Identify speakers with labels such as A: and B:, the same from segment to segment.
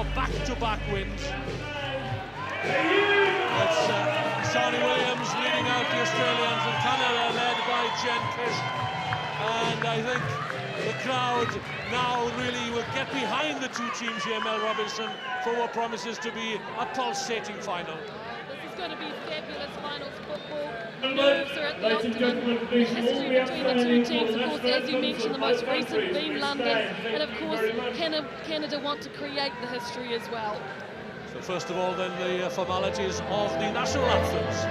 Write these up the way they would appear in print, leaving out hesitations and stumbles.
A: for back-to-back wins. It's Sonny Williams leading out the Australians, and Canada led by Jen Kish. And I think the crowd now really will get behind the two teams here, Mel Robinson, for what promises to be a pulsating final.
B: This is going to be fabulous finals football. Nerves are at the optimum. The history between the two teams, of course, as you mentioned, the most recent being London, and of course Canada want to create the history as well.
A: So first of all, then, the formalities of the national anthems.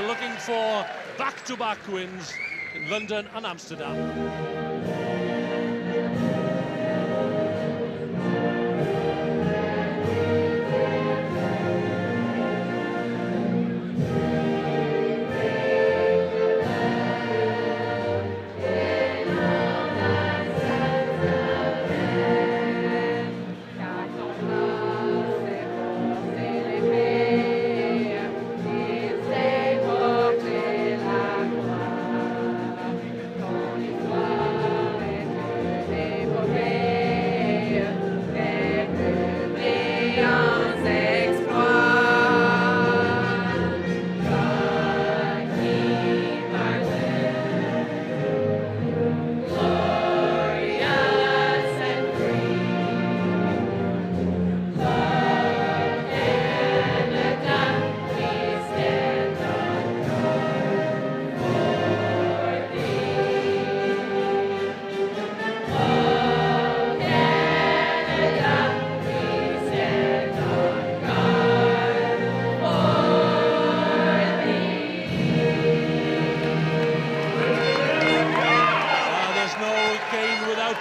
A: Looking for back-to-back wins in London and Amsterdam.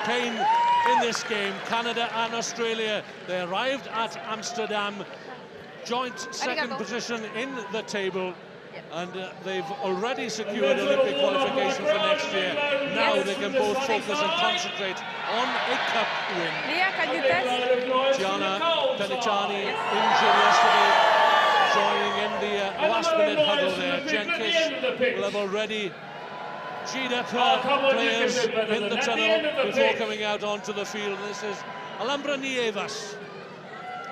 A: Pain in this game. Canada and Australia, they arrived at Amsterdam, joint second position in the table, and they've already secured Olympic qualification for next year. Now they can both focus and concentrate on a cup win. Gianna Peniciani injured yesterday, joining in the last-minute huddle there. Jen Kish will have already G'd up players in the tunnel before coming out onto the field. This is Alhambra Nievas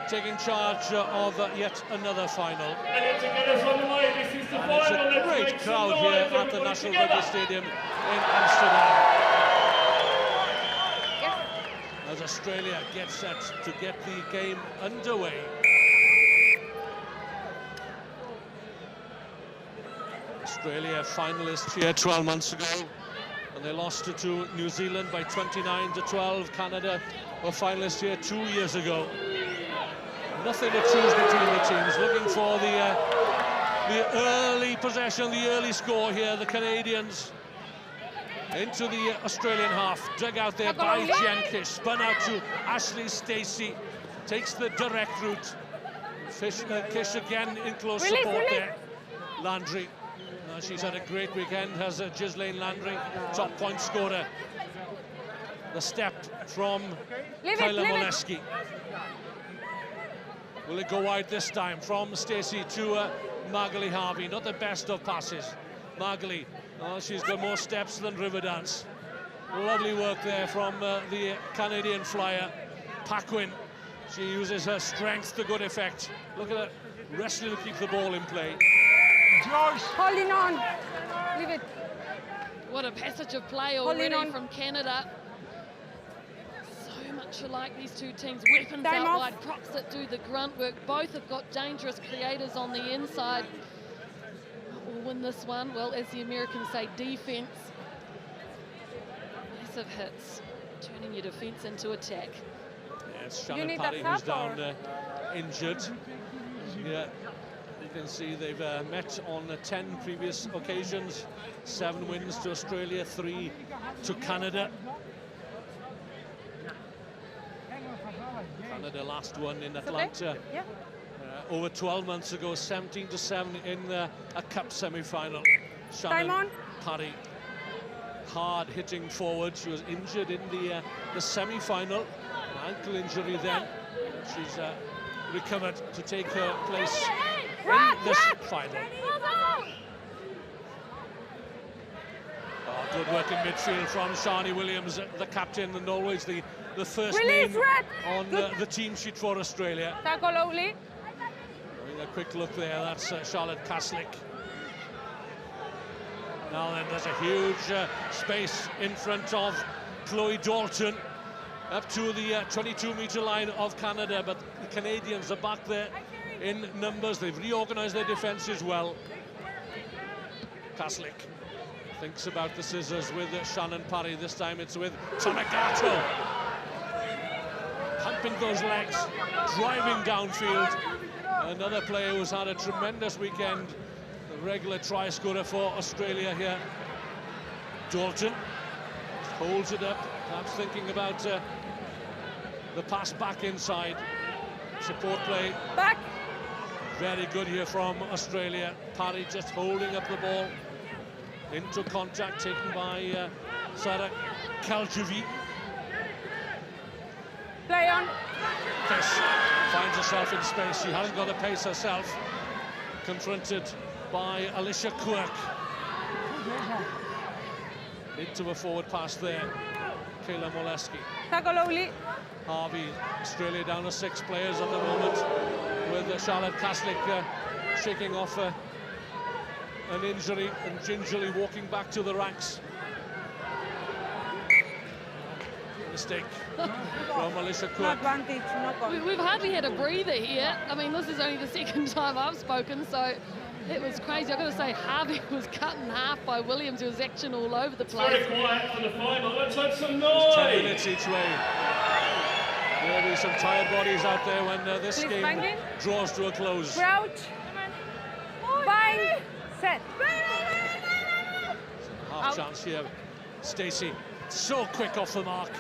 A: taking charge of yet another final. And it's a great crowd here at the National Rugby Stadium in Amsterdam. As Australia gets set to get the game underway. Australia finalists here 12 months ago, and they lost to New Zealand by 29-12. Canada were finalists here 2 years ago. Nothing to choose between the teams. Looking for the early possession, the early score here. The Canadians into the Australian half, dug out there by Jen Kish, spun out to Ashley Stacey, takes the direct route. Kish again in close support there. Landry. She's had a great weekend, has Ghislaine Landry, top point scorer. The step from Kyla Moleski. Will it go wide this time from Stacey to Magali Harvey? Not the best of passes. Magali, she's got more steps than Riverdance. Lovely work there from the Canadian flyer, Paquin. She uses her strength to good effect. Look at her wrestling to keep the ball in play.
C: Holding on. Leave it.
B: What a passage of play already from Canada. So much alike, these two teams. Weapons
C: Time
B: out
C: off.
B: wide, props that do the grunt work. Both have got dangerous creators on the inside. Will win this one? Well, as the Americans say, defense. Massive hits, turning your defense into attack.
A: Yeah, it's Shannon Parry who's down injured. Yeah, you can see they've met on 10 previous occasions. 7 wins to Australia, 3 to Canada. Canada last one in Atlanta over 12 months ago, 17-7 in a cup semi-final. Shannon Parry, hard hitting forward. She was injured in the semi-final, ankle injury then. She's recovered to take her place in this final. Oh, good work in midfield from Shani Williams, the captain, and always the first name on the team sheet for Australia.
C: Tackle only.
A: Having a quick look there, that's Charlotte Kaslik. Now then, there's a huge space in front of Chloe Dalton, up to the 22-metre line of Canada, but the Canadians are back there in numbers. They've reorganised their defences well. Kaslik thinks about the scissors with Shannon Parry. This time it's with Tanagato. Pumping those legs, driving downfield. Another player who's had a tremendous weekend. The regular try scorer for Australia here. Dalton holds it up, perhaps thinking about the pass back inside. Support play.
C: Back.
A: Very good here from Australia. Parry just holding up the ball. Into contact taken by Sarah Kaljuvi.
C: Play on.
A: Kish finds herself in space. She hasn't got the pace herself. Confronted by Alicia Quirk. Into a forward pass there. Kayla Moleski.
C: Tackle only.
A: Harvey, Australia down to 6 players at the moment, with Charlotte Kaslik shaking off an injury and gingerly walking back to the ranks. Mistake from Alicia Quirk.
C: Advantage, no goal.
B: We've hardly had a breather here. I mean, this is only the second time I've spoken, so it was crazy. I've got to say, Harvey was cut in half by Williams. There was action all over the place.
D: Very quiet for the final. Let's have some noise.
A: 10 minutes each way. There'll be some tired bodies out there when this game draws to a close.
C: Crouch. Bind. Set.
A: Half chance here. Stacey, so quick off the mark.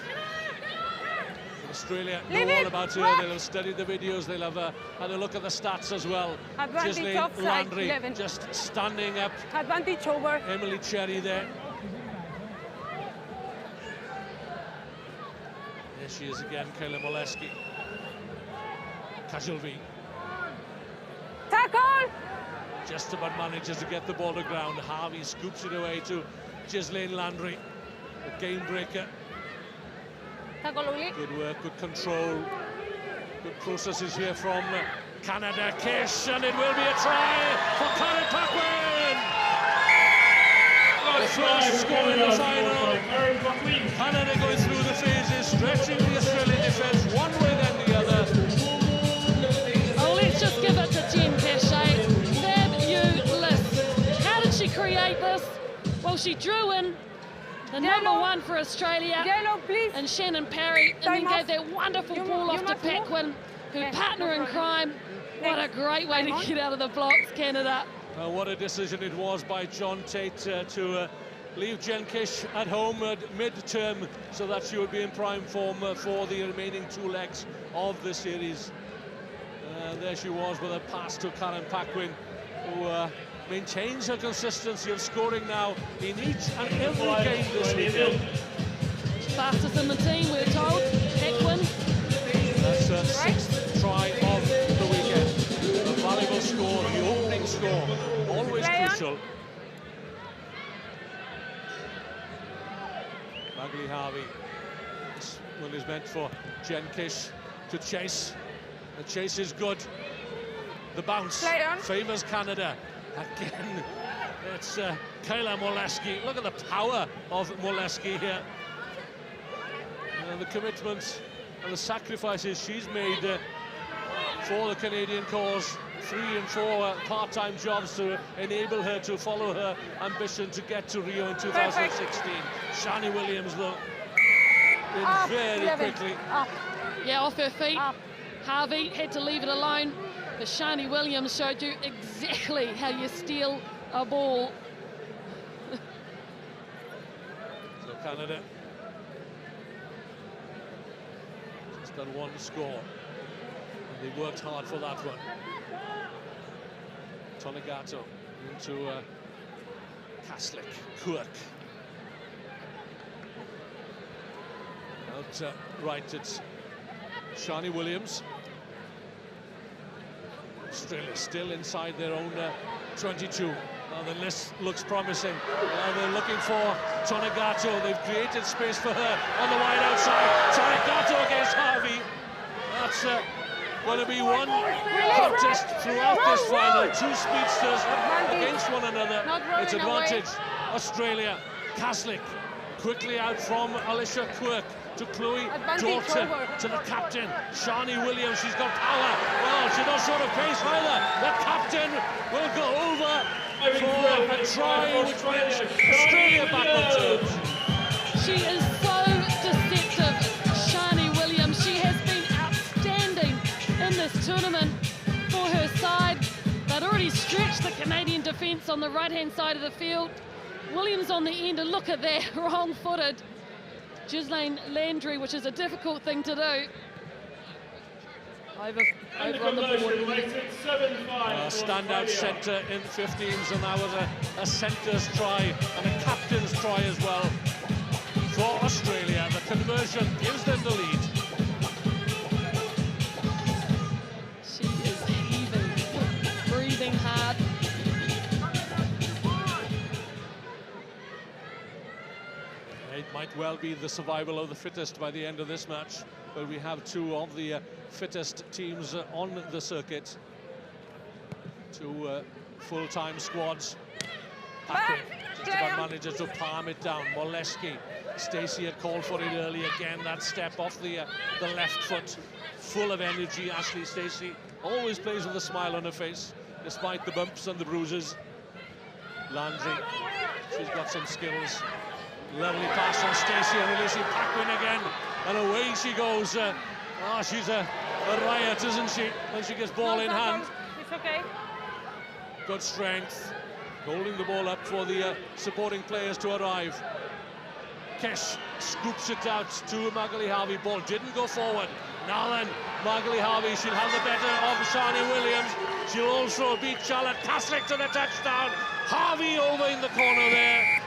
A: Australia know all about her. They'll have studied the videos. They'll have had a look at the stats as well.
C: Advantage offside,
A: Landry
C: 11.
A: just standing up.
C: Advantage over.
A: Emily Cherry there. There she is again, Kayla Moleski. Kajulvi.
C: Tackle!
A: Just about manages to get the ball to ground. Harvey scoops it away to Ghislaine Landry, the game breaker.
C: Tackle only.
A: Good work, good control, good processes here from Canada. Kish, and it will be a try for Karen Paquin! The first score in the final. Canada going through the phases, stretching the Australian defence one way then the other.
B: Oh, let's just give it to Jen Cachet. Fabulous. How did she create this? Well, she drew in the number 1 for Australia,
C: Yellow, please.
B: and Shannon Parry, and then gave that wonderful ball off to Paquin, her partner in crime. What a great way to get out of the blocks, Canada.
A: What a decision it was by John Tate to leave Jen Kish at home at mid-term so that she would be in prime form for the remaining 2 legs of the series. There she was with a pass to Karen Paquin, who maintains her consistency of scoring now in each and every game this weekend.
B: Fastest in the team, we're told. Paquin.
A: That's her 6th try of the weekend. A valuable score, the opening score, always crucial. Bagley Harvey. This one is meant for Jen Kish to chase. The chase is good. The bounce favours Canada. Again, it's Kayla Moleski. Look at the power of Moleski here. The commitment and the sacrifices she's made for the Canadian cause. 3 and 4 part-time jobs to enable her to follow her ambition to get to Rio in 2016. Shani Williams, though, in very quickly.
B: Yeah, off her feet. Harvey had to leave it alone, but Shani Williams showed you exactly how you steal a ball.
A: So Canada just got one score, and they worked hard for that one. Tonegato into Kaslik, Quirk. Out right, it's Shani Williams. Australia still inside their own 22. Now the list looks promising. They're looking for Tonegato. They've created space for her on the wide outside. Tonegato against Harvey. That's going to be one contest throughout this final. 2 speedsters against one another. It's advantage Australia. Kaslik quickly out from Alicia Quirk to Chloe Dalton, to the captain, Shani Williams. She's got power. Well, she does sort of pace either. The captain will go over for a try, which brings Australia back on terms.
B: She is so deceptive, Shani Williams. She has been outstanding in this tournament for her side. They'd already stretched the Canadian defence on the right-hand side of the field. Williams on the end, and look at that, wrong-footed. Ghislaine Landry, which is a difficult thing to do. Over on the board.
A: Standout centre in 15s, and that was a centre's try and a captain's try as well for Australia. The conversion gives them the lead.
B: She is heaving, breathing hard.
A: It might well be the survival of the fittest by the end of this match, but we have 2 of the fittest teams on the circuit. 2 full-time squads. Paquin just about manages to palm it down. Moleski, Stacey had called for it early again. That step off the left foot, full of energy. Ashley Stacey always plays with a smile on her face, despite the bumps and the bruises. Landry, she's got some skills. Lovely pass from Stacey and releasing Paquin again, and away she goes. She's a riot, isn't she, when she gets ball in hand.
C: It's okay.
A: Good strength, holding the ball up for the supporting players to arrive. Kesh scoops it out to Magali Harvey. Ball didn't go forward. Now then, Magali Harvey, she'll have the better of Shani Williams. She'll also beat Charlotte Kaslik to the touchdown. Harvey over in the corner there.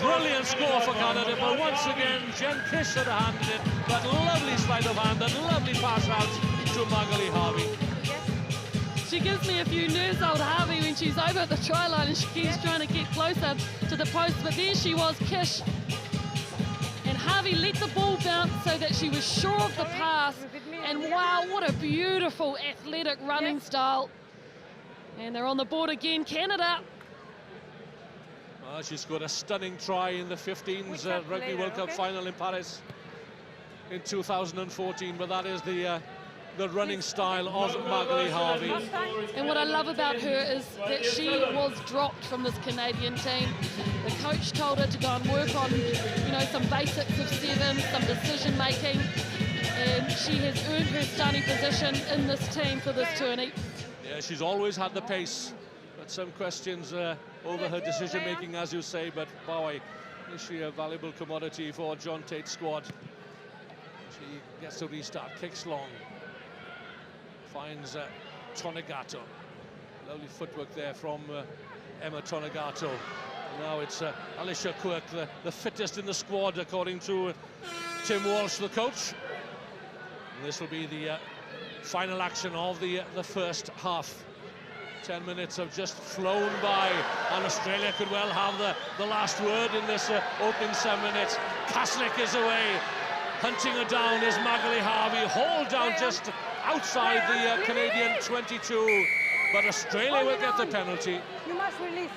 A: Brilliant score for Canada, but once again, Jen Kish had handed it. That lovely sleight of hand, that lovely pass out to Magali Harvey.
B: She gives me a few nerves, old Harvey, when she's over at the try line and she keeps trying to get closer to the post, but there she was, Kish. And Harvey let the ball bounce so that she was sure of the pass. And wow, what a beautiful athletic running style. And they're on the board again, Canada.
A: She scored a stunning try in the 15s Rugby World Cup final in Paris in 2014, but that is the running style of Magali Harvey.
B: And what I love about her is that she was dropped from this Canadian team. The coach told her to go and work on, some basics of sevens, some decision making, and she has earned her starting position in this team for this tourney.
A: Yeah, she's always had the pace, but some questions over her decision-making, as you say, but boy, is she a valuable commodity for John Tate's squad. She gets to restart, kicks long, finds Tonegato. Lovely footwork there from Emma Tonegato. Now it's Alicia Quirk, the fittest in the squad, according to Tim Walsh, the coach. And this will be the final action of the first half. 10 minutes have just flown by, and Australia could well have the last word in this opening 7 minutes. Kaslik is away. Hunting her down is Magali Harvey, hauled down just outside the Canadian 22. but Australia will get the penalty.
C: You must release.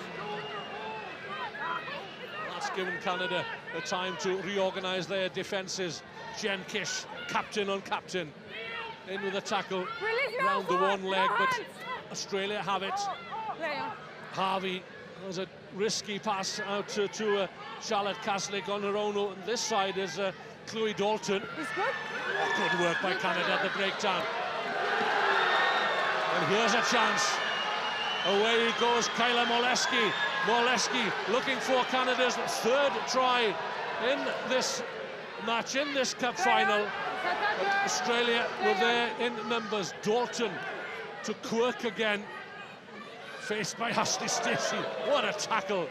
A: That's given Canada a time to reorganise their defences. Jen Kish, captain on captain, in with a tackle round the one leg, but Australia have it. Harvey was a risky pass out to Charlotte Caslick on her own. On this side is Chloe Dalton.
C: It's good.
A: Oh, good work by Canada at the breakdown. And here's a chance. Away goes Kyla Moleski. Moleski looking for Canada's third try in this match, in this cup final. But Australia were there in numbers. Dalton to Quirk again. Faced by Ashley Stacey. What a tackle.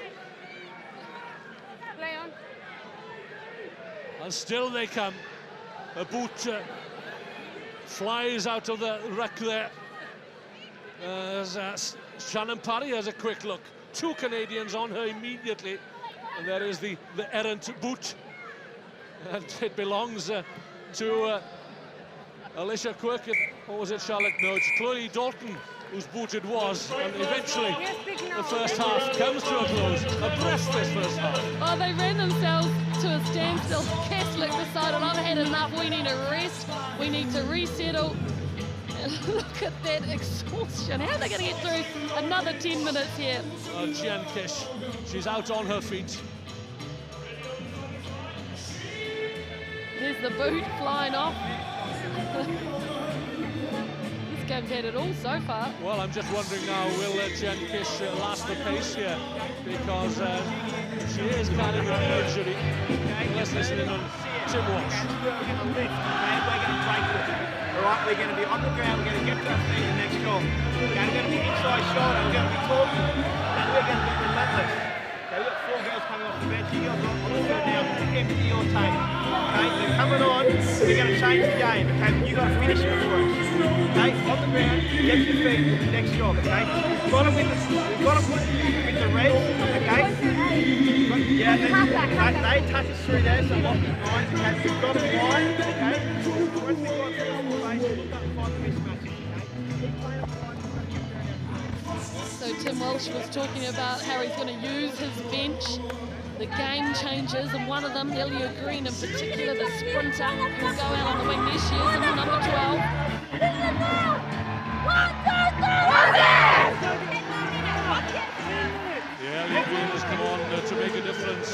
C: Play on.
A: And still they come. A boot flies out of the ruck there. Shannon Parry has a quick look. Two Canadians on her immediately. And there is the errant boot. And it belongs to Alicia Quirk. Or was it Charlotte? No, it's Chloe Dalton whose boot it was. And eventually the first half comes to a close. A breathless first half.
B: Oh, they ran themselves to a standstill. Caslick decided, I've had enough, we need a rest, we need to resettle. Look at that exhaustion. How are they going to get through another 10 minutes here?
A: Jen Kish, she's out on her feet.
B: There's the boot flying off. This game's had it all so far.
A: Well, I'm just wondering now, will Jen Kish last the pace here? Because she is carrying an injury. Let's listen in on Tim Walsh.
E: We're going to lift, and we're going to break it. All right, we're going to be on the ground, we're going to get to our feet the next job. We're going to be inside shoulder, we're going to be talking, and we're going to be relentless. Okay, we've got 4 girls coming off the bench, you girls on the field now, empty your tank. Okay, they're coming on, we're going to change the game, okay, but you've got to finish it for us. Okay, on the ground, get your feet, next job, okay? We've got them with the red, okay? Yeah, they touch us through there, so lock your lines, okay? We've got them wide, okay? Once we've got through the formation, look up and find the mismatches, okay?
B: So Tim Walsh was talking about how he's going to use his bench, the game changes, and one of them, Elio Green in particular, the sprinter, who'll go out on the wing this year, is number 12.
A: Yeah, Elio Green has come on to make a difference.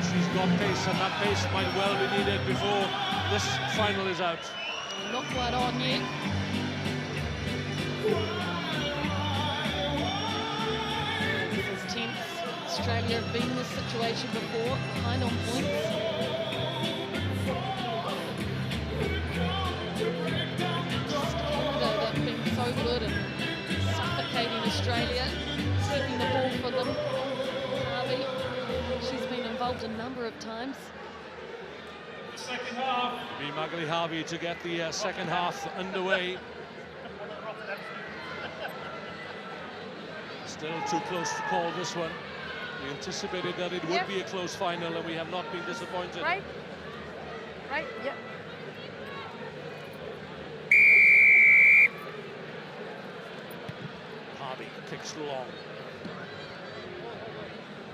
A: She's got pace, and that pace might well be needed before this final is out.
B: Not quite on yet. This is tense. Australia have been in this situation before, behind on points. Canada have been so good and suffocating Australia, keeping the ball for them. Harvey, she's been involved a number of times.
D: Second half.
A: Be Magali Harvey to get the second half underway. Still too close to call this one. We anticipated that it would be a close final, and we have not been disappointed.
C: Right? Right, yep.
A: Harvey kicks long.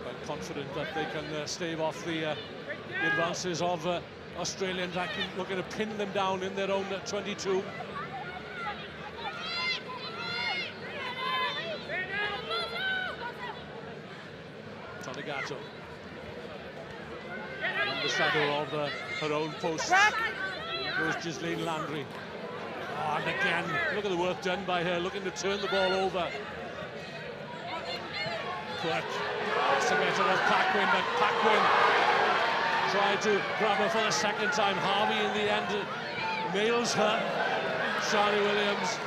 A: Quite confident that they can stave off the advances of Australians, looking to pin them down in their own 22. Tonegato. In the shadow of her own post goes Ghislaine Landry. Oh, and again, look at the work done by her, looking to turn the ball over. Quirk, it's a matter of Paquin, but Paquin tried to grab her for the second time. Harvey in the end nails her. Shari Williams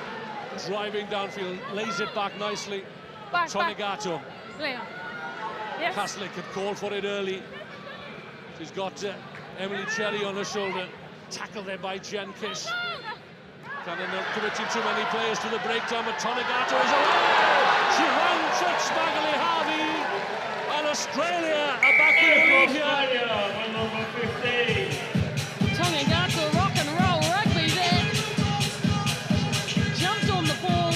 A: driving downfield, lays it back nicely. Tonegato.
C: Yes.
A: Caslick had called for it early. She's got Emily Cherry on her shoulder. Tackled there by Jen Kish. Kind of not committing too many players to the breakdown, but Tonegato is away! She one-touched Magali Harvey, and Australia are back in the lead here.
D: Australia, number 15.
B: Tonegato rock and roll rugby there. Jumped on the ball,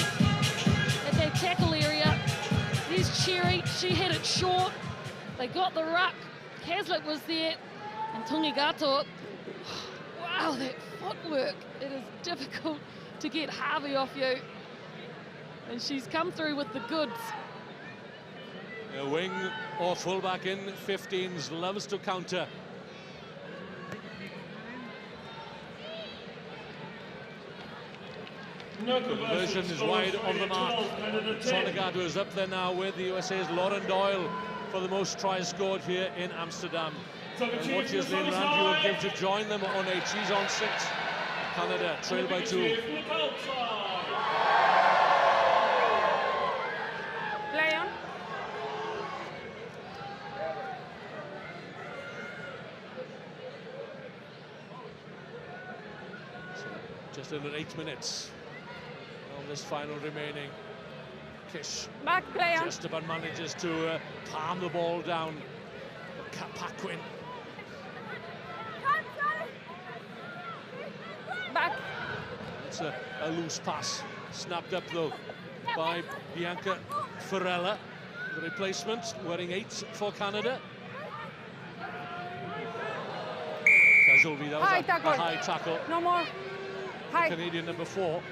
B: had it short. They got the ruck. Hazlitt was there. And Tungigato, wow, that footwork. It is difficult to get Harvey off you. And she's come through with the goods.
A: A wing or fullback in 15s loves to counter. Conversion is wide of the mark. Sonagato is up there now with the USA's Lauren Doyle for the most tries scored here in Amsterdam. And what Ghislaine Landry will give to join them on 8. She's on 6. Canada trail by 2.
C: Play on.
A: So just under 8 minutes of this final remaining. Kish
C: Back, play on.
A: just about manages to palm the ball down. Paquin.
C: Back.
A: It's a loose pass. Snapped up though by Bianca Ferrella. The replacement, wearing 8 for Canada. Kazulvi, that was a high tackle.
C: No more. High.
A: Canadian number 4.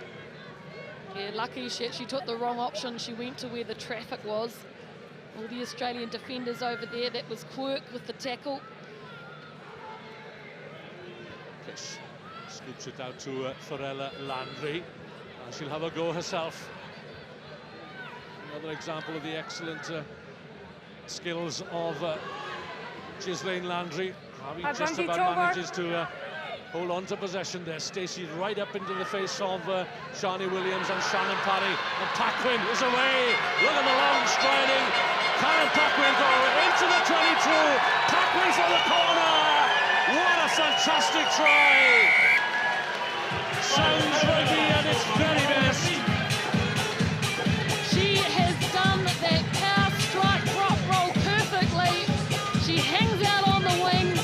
B: Yeah, lucky she took the wrong option. She went to where the traffic was. All the Australian defenders over there. That was Quirk with the tackle.
A: Kish scoops it out to Ferrella Landry. And she'll have a go herself. Another example of the excellent skills of Ghislaine Landry. Harvey just about manages to hold on to possession there. Stacey right up into the face of Shani Williams and Shannon Parry. And Paquin is away. Look at the long striding. Karen Paquin go into the 22. Paquin for the corner. What a fantastic try. Sounds rugby at its very best.
B: She has done that power strike drop roll perfectly. She hangs out on the wing.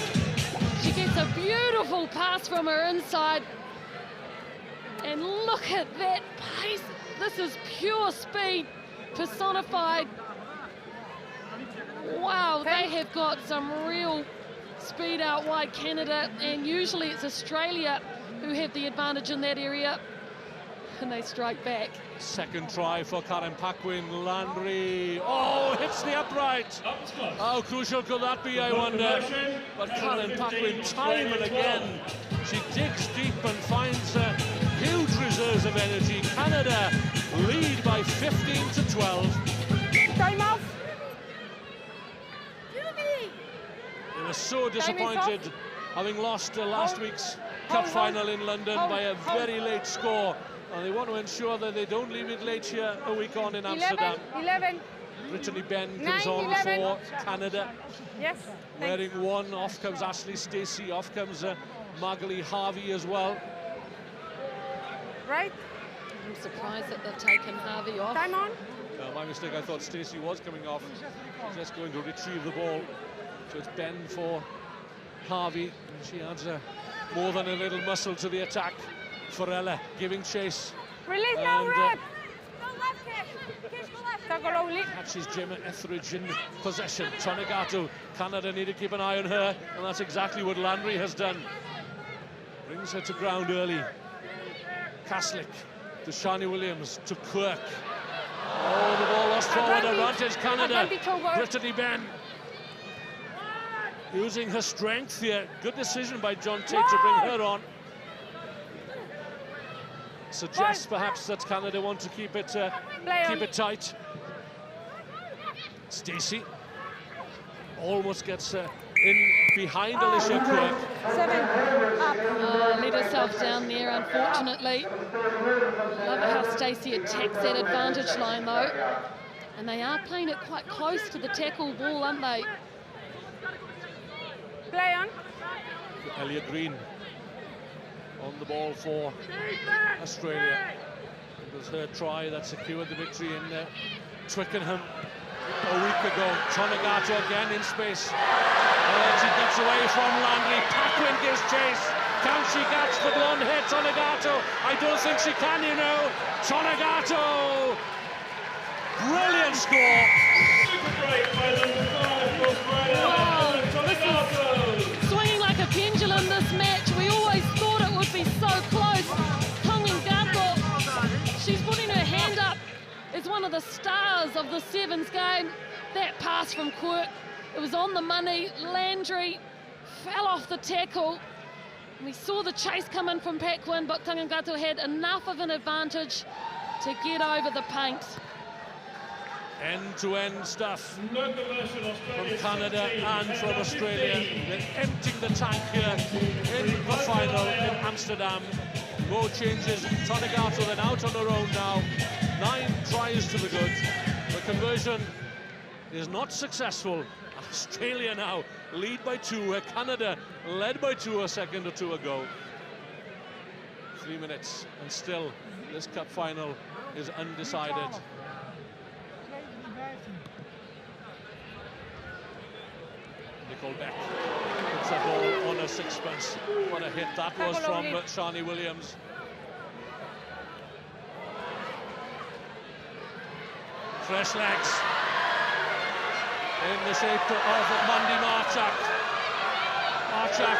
B: She gets a beautiful pass from her inside. And look at that pace. This is pure speed personified. Wow, they have got some real speed out wide, Canada, and usually it's Australia who have the advantage in that area, and they strike back.
A: Second try for Karen Paquin. Landry, oh, hits the upright. How crucial could that be, I wonder? But Karen Paquin, time and again, she digs deep and finds huge reserves of energy. Canada lead by 15 to 12.
C: Time off.
A: They were so disappointed having lost last week's Cup final in London by a very late score. And they want to ensure that they don't leave it late here a week on in Amsterdam.
C: 11.
A: Brittany Ben comes
C: 9,
A: on
C: 11.
A: for Canada.
C: Yes.
A: Wearing 1, off comes Ashley Stacey, off comes Magali Harvey as well.
C: Right.
B: I'm surprised that they've taken Harvey off.
C: Time on.
A: My mistake, I thought Stacey was coming off. She's just going to retrieve the ball. So it's Ben for Harvey. And she adds more than a little muscle to the attack. Ferrella giving chase.
C: Release now, Red.
A: Catches Gemma Etheridge in possession. Tonagato, Canada need to keep an eye on her, and that's exactly what Landry has done. Brings her to ground early. Kaslik to Shani Williams to Quirk. Oh, the ball lost forward. Advantage Canada. Brittany Ben using her strength here. Good decision by John Tate to bring her on. Suggests perhaps that Canada want to keep it tight. Stacey almost gets in behind Alicia Quirk.
C: 7 up.
B: Let herself down there, unfortunately. Love how Stacey attacks that advantage line, though. And they are playing it quite close to the tackle ball, aren't they?
C: Play on.
A: Elliot Green on the ball for Australia. It was her try that secured the victory in Twickenham a week ago. Tonagato again in space. She gets away from Landry. Paquin gives chase. Can she catch the blonde head, Tonagato? I don't think she can, you know. Tonagato Brilliant score.
D: Super break by number 5 for Australia.
B: Wow, this is swinging like a pendulum, this match. We always thought it would be so close. Gato, she's putting her hand up as one of the stars of the Sevens game. That pass from Quirk, it was on the money. Landry fell off the tackle. We saw the chase come in from Paquin, but Tangangatu had enough of an advantage to get over the paint.
A: End-to-end stuff
D: No conversion,
A: from
D: Australia
A: Canada
D: 17,
A: and from
D: Canada
A: Australia.
D: 15.
A: They're emptying the tank here in the final in Amsterdam. More changes. Tangangatu then out on their own now. 9 tries to the good. The conversion is not successful. Australia now lead by 2, where Canada led by 2 a second or 2 ago. 3 minutes, and still this cup final is undecided. Nicole Beck puts the ball on a sixpence. What a hit that was from Shani Williams. Fresh legs in the shape of Mandy Marchak. Marchak,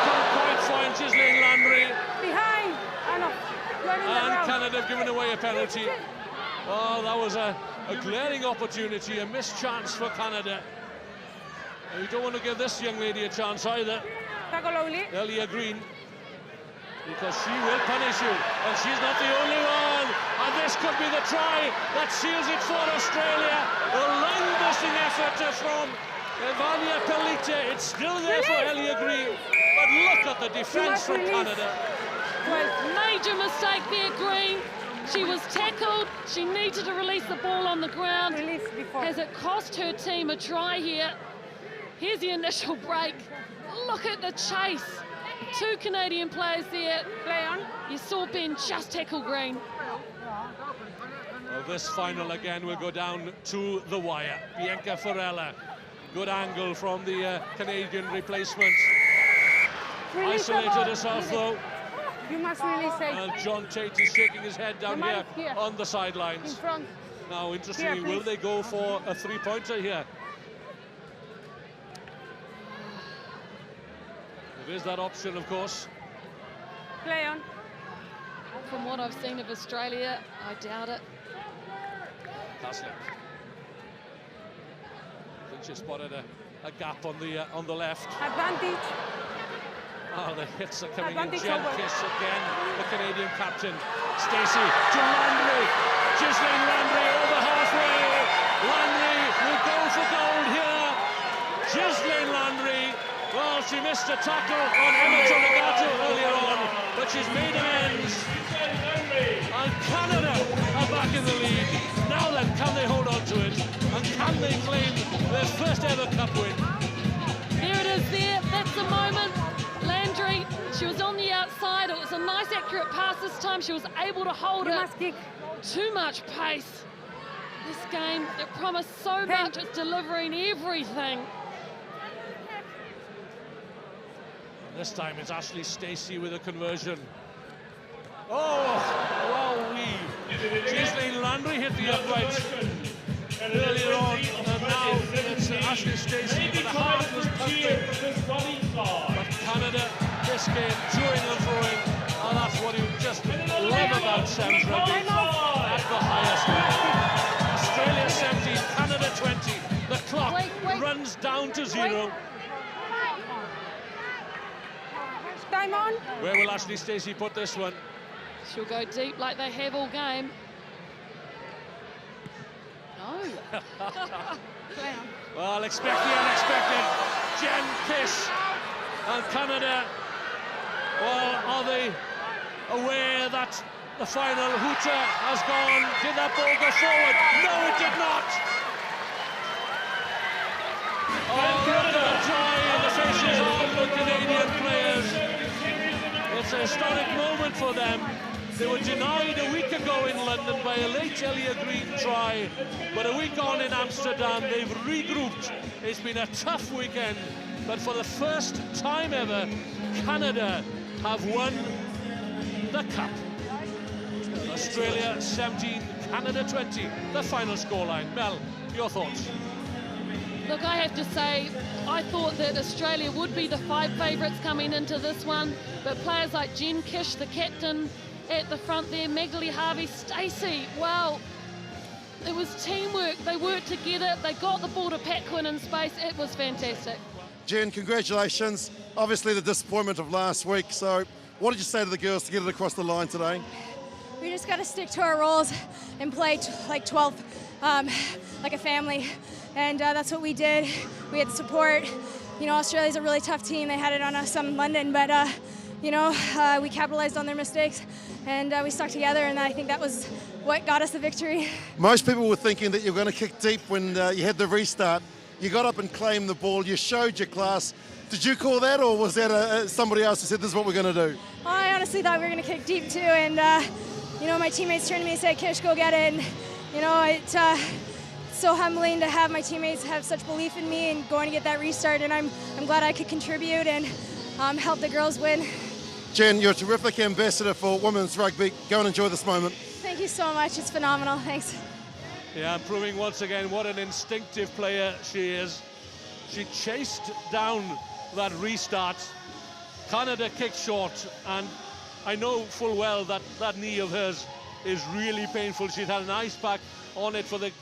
A: couldn't quite find Ghislaine Landry.
C: Behind. Oh, no. You're in the
A: And
C: ground.
A: Canada have given away a penalty. Oh, that was a glaring opportunity, a missed chance for Canada. And you don't want to give this young lady a chance either,
C: Tackle only.
A: Elia Green, because she will punish you, and she's not the only one. And this could be the try that seals it for Australia. A languishing effort from Evania Pelite. It's still there for Elia Green, but look at the defence from Canada.
B: Major mistake there, Green. She was tackled. She needed to release the ball on the ground.
C: Release before.
B: Has it cost her team a try here? Here's the initial break. Look at the chase. 2 Canadian players there.
C: Play on.
B: You saw Ben just tackle Green.
A: Well, this final again will go down to the wire. Bianca Farella, good angle from the Canadian replacement.
C: Release the
A: Isolated
C: ball.
A: herself though,
C: You must release it.
A: and John Tate is shaking his head down
C: The man
A: here
C: here.
A: on the
C: In
A: sidelines.
C: front.
A: Now, interestingly,
C: Here,
A: will
C: please.
A: they go for a 3-pointer here? There is that option, of course.
C: Play on.
B: From what I've seen of Australia, I doubt it.
A: Caslick. I think she spotted a gap on the left.
C: Advantage.
A: Oh, the hits are coming in.
C: Advantage
A: Jen
C: over.
A: Kiss again, the Canadian captain. Stacey to Landry. Ghislaine Landry over halfway. Landry will go for gold here. Ghislaine Landry. Well, she missed a tackle on Emma Tangangatu earlier on, but she's made amends. And Canada are back in the lead. Now then, can they hold on to it? And can they claim their first ever cup win?
B: There it is there. That's the moment. Landry, she was on the outside. It was a nice, accurate pass this time. She was able to hold
C: You
B: it.
C: must kick.
B: Too much pace. This game, it promised so much. It's delivering everything.
A: This time it's Ashley Stacey with a conversion. Oh, wowee. Ghislaine Landry hit the upright earlier on, and now it's Ashley Stacey, but the heart was perfect. But Canada, this game, chewing and throwing, and that's what you just love about Sevens rugby at the highest level. Australia 17, Canada 20. The clock runs down to 0.
C: Time on.
A: Where will Ashley Stacey put this one?
B: She'll go deep like they have all game. No.
C: Play on.
A: Well, expect the unexpected. Jen Kiss and Canada. Well, are they aware that the final hooter has gone? Did that ball go forward? No, it did not. Oh, look at the try in the faces of the Canadian players. It's a historic moment for them. They were denied a week ago in London by a late Elia Green try, but a week on in Amsterdam, they've regrouped. It's been a tough weekend, but for the first time ever, Canada have won the cup. Australia 17, Canada 20, the final scoreline. Mel, your thoughts?
B: Look, I have to say, I thought that Australia would be the 5 favourites coming into this one, but players like Jen Kish, the captain, at the front there, Magali Harvey, Stacey, wow, it was teamwork. They worked together, they got the ball to Pat Quinn in space. It was fantastic.
F: Jen, congratulations. Obviously the disappointment of last week, so what did you say to the girls to get it across the line today?
G: We just got to stick to our roles and play like 12, like a family. And that's what we did. We had support. You know, Australia's a really tough team. They had it on us in London, but you know, we capitalized on their mistakes and we stuck together, and I think that was what got us the victory.
F: Most people were thinking that you were going to kick deep when you had the restart. You got up and claimed the ball. You showed your class. Did you call that, or was that somebody else who said this is what we're going to do?
G: I honestly thought we were going to kick deep too, and you know, my teammates turned to me and said, "Kish, go get it." And you know, it's so humbling to have my teammates have such belief in me and going to get that restart, and I'm glad I could contribute and help the girls win.
F: Jen, you're a terrific ambassador for women's rugby. Go and enjoy this moment.
G: Thank you so much. It's phenomenal. Thanks.
A: Yeah, proving once again what an instinctive player she is. She chased down that restart. Canada kicked short, and I know full well that that knee of hers is really painful. She's had an ice pack on it for the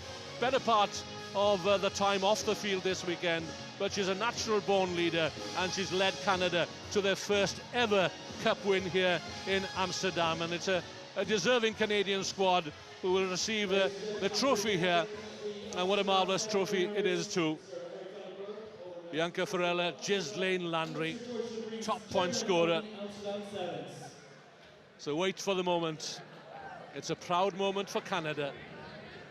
A: better part of the time off the field this weekend, but she's a natural-born leader, and she's led Canada to their first ever cup win here in Amsterdam, and it's a deserving Canadian squad who will receive the trophy here, and what a marvellous trophy it is too. Bianca Farella, Ghislaine Landry, top point scorer. So wait for the moment. It's a proud moment for Canada,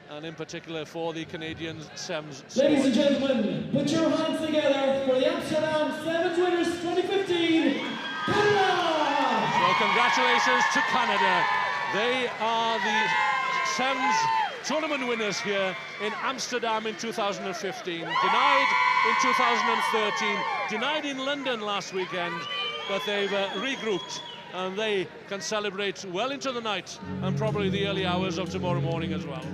A: and in particular for the Canadian Sevens squad.
H: Ladies and gentlemen, put your hands together for the Amsterdam Sevens winners 2015, Canada!
A: So congratulations to Canada. They are the Sevens tournament winners here in Amsterdam in 2015. Denied in 2013, denied in London last weekend, but they've regrouped, and they can celebrate well into the night and probably the early hours of tomorrow morning as well.